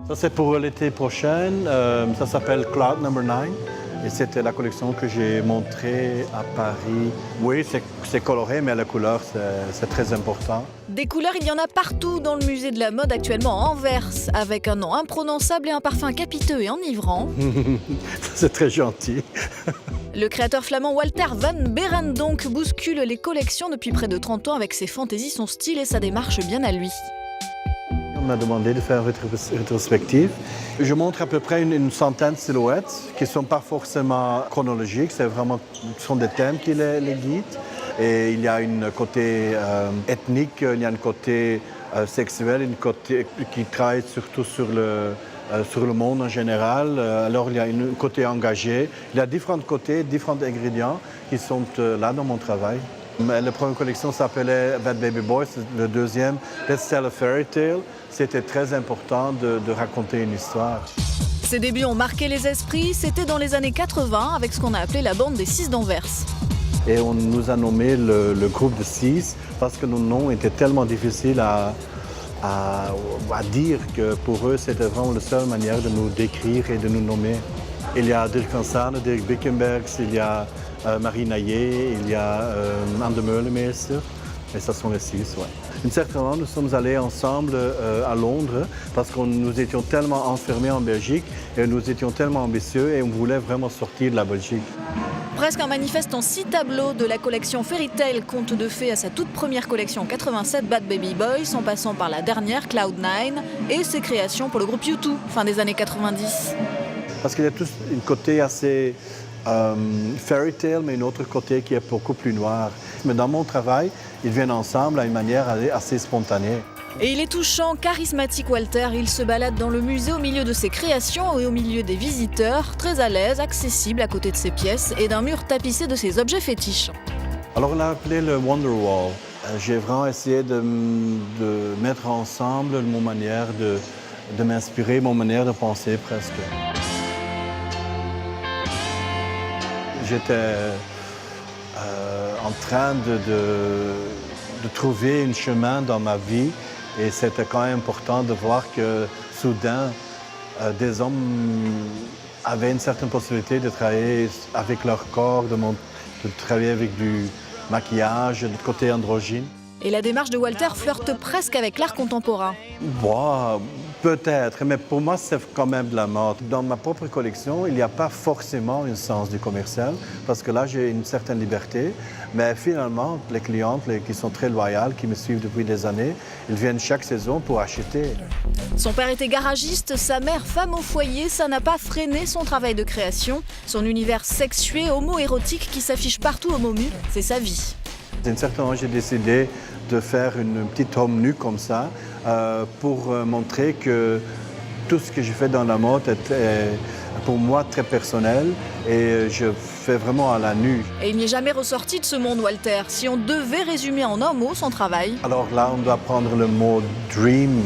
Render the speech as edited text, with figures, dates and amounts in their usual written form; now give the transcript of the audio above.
Ça, c'est pour l'été prochain. Ça s'appelle Cloud Number 9. Et c'était la collection que j'ai montrée à Paris. Oui, c'est coloré, mais la couleur, c'est très important. Des couleurs, il y en a partout dans le musée de la mode actuellement à Anvers, avec un nom imprononçable et un parfum capiteux et enivrant. C'est très gentil. Le créateur flamand Walter van Beeren donc bouscule les collections depuis près de 30 ans avec ses fantaisies, son style et sa démarche bien à lui. On m'a demandé de faire une rétrospective. Je montre à peu près une centaine de silhouettes qui ne sont pas forcément chronologiques, ce sont des thèmes qui les guident. Et il y a un côté ethnique, il y a un côté sexuel, un côté qui travaille surtout sur le monde en général. Alors il y a un côté engagé. Il y a différents côtés, différents ingrédients qui sont là dans mon travail. La première collection s'appelait Bad Baby Boy, le deuxième, Let's Tell a Fairy Tale. C'était très important de raconter une histoire. Ses débuts ont marqué les esprits, c'était dans les années 80 avec ce qu'on a appelé la bande des Six d'Anvers. Et on nous a nommé le groupe de Six parce que nos noms étaient tellement difficiles à dire que pour eux, c'était vraiment la seule manière de nous décrire et de nous nommer. Il y a Dirk van Saane, Dirk Bickenbergs, il y a Marie Naillet, il y a Anne de Meulemeester. Et ça sont les Six, ouais. Une certaine moment, nous sommes allés ensemble à Londres parce que nous étions tellement enfermés en Belgique et nous étions tellement ambitieux et on voulait vraiment sortir de la Belgique. Presque un manifeste en 6 tableaux de la collection Fairy Tale, conte de fées à sa toute première collection 87 Bad Baby Boys, en passant par la dernière Cloud9 et ses créations pour le groupe U2, fin des années 90. Parce qu'il y a tous un côté assez fairy tale, mais un autre côté qui est beaucoup plus noir. Mais dans mon travail, ils viennent ensemble à une manière assez spontanée. Et il est touchant, charismatique Walter, il se balade dans le musée au milieu de ses créations et au milieu des visiteurs, très à l'aise, accessible à côté de ses pièces et d'un mur tapissé de ses objets fétiches. Alors on l'a appelé le Wonder Wall. J'ai vraiment essayé de mettre ensemble mon manière de m'inspirer, mon manière de penser presque. J'étais en train de trouver un chemin dans ma vie et c'était quand même important de voir que soudain, des hommes avaient une certaine possibilité de travailler avec leur corps, de travailler avec du maquillage, du côté androgyne. Et la démarche de Walter flirte presque avec l'art contemporain. Bon, peut-être, mais pour moi, c'est quand même de la mode. Dans ma propre collection, il n'y a pas forcément un sens du commercial, parce que là, j'ai une certaine liberté. Mais finalement, les clientes qui sont très loyales, qui me suivent depuis des années, ils viennent chaque saison pour acheter. Son père était garagiste, sa mère femme au foyer, ça n'a pas freiné son travail de création. Son univers sexué, homo-érotique qui s'affiche partout au MoMU, c'est sa vie. À un certain moment, j'ai décidé de faire une petite homme nue comme ça pour montrer que tout ce que je fais dans la mode est pour moi très personnel et je fais vraiment à la nue. Et il n'y est jamais ressorti de ce monde, Walter. Si on devait résumer en un mot son travail. Alors là, on doit prendre le mot dream.